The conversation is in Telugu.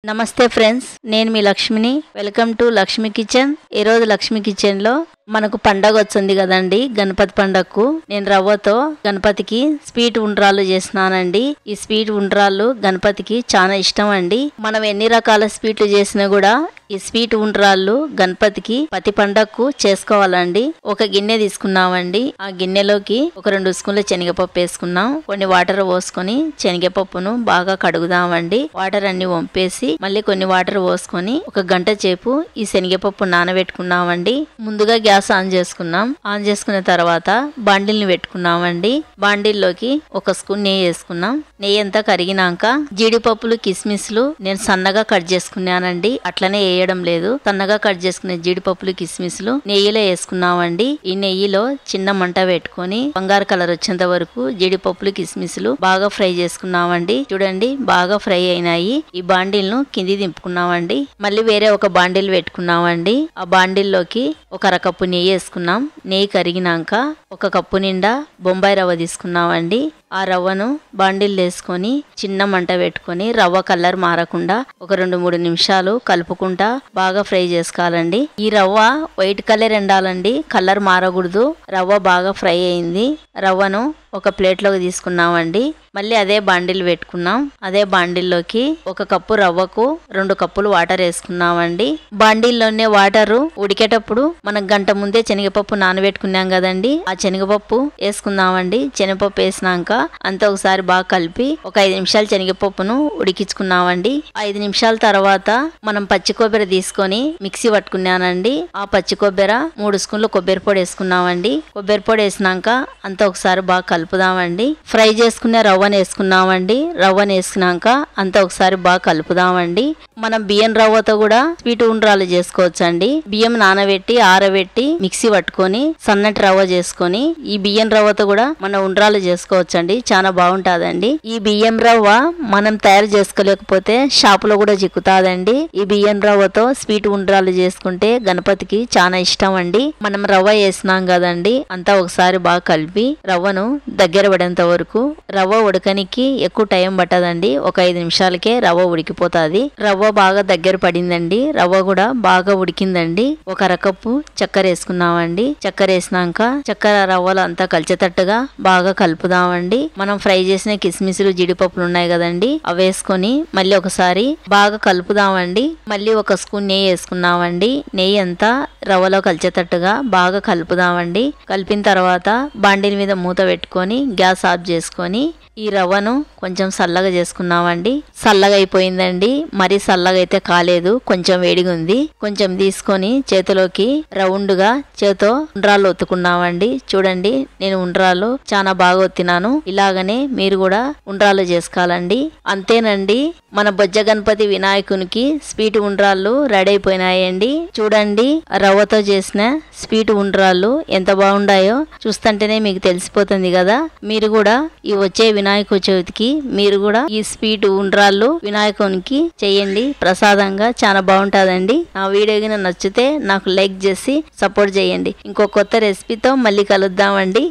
నమస్తే ఫ్రెండ్స్, నేను మీ లక్ష్మిని. Welcome to Lakshmi kitchen. ఈరోజు లక్ష్మి కిచెన్ లో మనకు పండగ వచ్చింది కదండి, గణపతి పండగకు నేను రవ్వతో గణపతికి స్వీట్ ఉండ్రాళ్ళు చేసినానండి. ఈ స్వీట్ ఉండ్రాళ్ళు గణపతికి చాలా ఇష్టం అండి. మనం ఎన్ని రకాల స్వీట్లు చేసినా కూడా ఈ స్వీట్ ఉండ్రాళ్ళు గణపతికి ప్రతి పండగకు చేసుకోవాలండి. ఒక గిన్నె తీసుకున్నామండి. ఆ గిన్నెలోకి ఒక 2 స్పూన్ల శనగపప్పు వేసుకున్నాం. కొన్ని వాటర్ పోసుకొని శనగపప్పును బాగా కడుగుదామండి. వాటర్ అన్ని వంపేసి మళ్ళీ కొన్ని వాటర్ పోసుకొని ఒక గంట సేపు ఈ శనగపప్పు నానబెట్టుకున్నామండి. ముందుగా గ్యాస్ ఆన్ చేసుకున్నాం. ఆన్ చేసుకున్న తర్వాత బాండిల్ని పెట్టుకున్నామండి. బాండిల్లోకి 1 స్పూన్ నెయ్యి వేసుకున్నాం. నెయ్యి అంతా కరిగినాక జీడిపప్పులు కిస్మిస్లు నేను సన్నగా కట్ చేసుకున్నానండి. అట్లనే వేయడం లేదు, సన్నగా కట్ చేసుకునే జీడిపప్పులు కిస్మిస్లు నెయ్యిలో వేసుకున్నామండి. ఈ నెయ్యిలో చిన్న మంట పెట్టుకొని బంగారు కలర్ వచ్చేంత వరకు జీడిపప్పులు కిస్మిస్లు బాగా ఫ్రై చేసుకున్నామండి. చూడండి, బాగా ఫ్రై అయినాయి. ఈ బాండిల్ను కింది దింపుకున్నామండి. మళ్ళీ వేరే ఒక బాండిల్ పెట్టుకున్నామండి. ఆ బాండిల్లోకి ఒక అరకప్పు నెయ్యి వేసుకున్నాం. నెయ్యి కరిగినాక 1 కప్పు నిండా బొంబాయి రవ్వ తీసుకున్నామండి. ఆ రవ్వను బాండిల్ వేసుకొని చిన్న మంట పెట్టుకొని రవ్వ కలర్ మారకుండా ఒక 2-3 నిమిషాలు కలుపుకుంటా బాగా ఫ్రై చేసుకోవాలండి. ఈ రవ్వ వైట్ కలర్ ఎండాలండి, కలర్ మారకూడదు. రవ్వ బాగా ఫ్రై అయింది. రవ్వను ఒక ప్లేట్లోకి తీసుకున్నామండి. మళ్ళీ అదే బాండిల్ పెట్టుకున్నాం. అదే బాండిల్లోకి 1 కప్పు రవ్వకు 2 కప్పులు వాటర్ వేసుకున్నామండి. బాండిల్లోనే వాటరు ఉడికేటప్పుడు మనం గంట ముందే శనగపప్పు నానబెట్టుకున్నాం కదండి, ఆ శనగపప్పు వేసుకుందామండి. శనగపప్పు వేసినాక అంతా ఒకసారి బాగా కలిపి ఒక 5 నిమిషాలు శనగపప్పును ఉడికించుకున్నామండి. 5 నిమిషాల తర్వాత మనం పచ్చి కొబ్బరి తీసుకొని మిక్సీ పట్టుకున్నానండి. ఆ పచ్చి కొబ్బరి 3 స్పూన్లు కొబ్బరి పొడి వేసుకున్నామండి. కొబ్బరి పొడి వేసినాక అంతా ఒకసారి బాగా కలుపుదామండి. ఫ్రై చేసుకునే రవ్వను వేసుకున్నామండి. రవ్వను వేసుకున్నాక అంతా ఒకసారి బాగా కలుపుదామండి. మనం బియ్యం రవ్వతో కూడా స్వీట్ ఉండ్రాలు చేసుకోవచ్చు అండి. బియ్యం నానబెట్టి ఆరబెట్టి మిక్సీ పట్టుకొని సన్నటి రవ్వ చేసుకొని ఈ బియ్యం రవ్వతో కూడా మనం ఉండ్రాలు చేసుకోవచ్చు అండి. చాలా బాగుంటాదండి. ఈ బియ్యం రవ్వ మనం తయారు చేసుకోలేకపోతే షాపులో కూడా చిక్కుతాదండి. ఈ బియ్యం రవ్వతో స్వీట్ ఉండ్రాలు చేసుకుంటే గణపతికి చాలా ఇష్టం అండి. మనం రవ్వ వేసినాం కదండి, అంతా ఒకసారి బాగా కలిపి రవ్వను దగ్గర పడేంత వరకు. రవ్వ ఉడకనికి ఎక్కువ టైం పట్టదండి, ఒక 5 నిమిషాలకే రవ్వ ఉడికిపోతాది. రవ్వ బాగా దగ్గర పడిందండి. రవ్వ కూడా బాగా ఉడికిందండి. ఒక అరకప్పు చక్కెర వేసుకున్నామండి. చక్కెర వేసినాక చక్కెర రవ్వలు అంతా కలిసేటట్టుగా బాగా కలుపుదామండి. మనం ఫ్రై చేసిన కిస్మిస్లు జీడిపప్పులు ఉన్నాయి కదండి, అవి వేసుకొని మళ్ళీ ఒకసారి బాగా కలుపుదామండి. మళ్ళీ 1 స్పూన్ నెయ్యి వేసుకున్నామండి. నెయ్యి అంతా రవ్వలో కలిసేటట్టుగా బాగా కలుపుదామండి. కలిపిన తర్వాత బాండిల్ మీద మూత పెట్టుకొని గ్యాస్ ఆఫ్ చేసుకొని ఈ రవ్వను కొంచెం చల్లగా చేసుకున్నామండి. చల్లగా అయిపోయిందండి, మరీ చల్లగా అయితే కాలేదు, కొంచెం వేడిగా ఉంది. కొంచెం తీసుకొని చేతిలోకి రౌండ్ గా చేతో ఉండ్రాళ్ళు ఒత్తుకున్నామండి. చూడండి, నేను ఉండ్రాళ్ళు చాలా బాగా ఒత్తినాను. ఇలాగనే మీరు కూడా ఉండ్రాళ్ళు చేసుకోవాలండి. అంతేనండి, మన బొజ్జ గణపతి వినాయకునికి స్వీట్ ఉండ్రాళ్ళు రెడీ అయిపోయినాయండి. చూడండి, రవ్వతో చేసిన స్వీట్ ఉండ్రాళ్ళు ఎంత బాగుండాయో చూస్తుంటేనే మీకు తెలిసిపోతుంది కదా. మీరు కూడా ఈ వచ్చే వినాయక చవితికి మీరు కూడా ఈ స్వీట్ ఉండ్రాళ్ళు వినాయకునికి చేయండి. ప్రసాదంగా చాలా బాగుంటాదండి. నా వీడియో గిన నచ్చితే నాకు లైక్ చేసి సపోర్ట్ చేయండి. ఇంకో కొత్త రెసిపీతో మళ్ళీ కలుద్దామండి.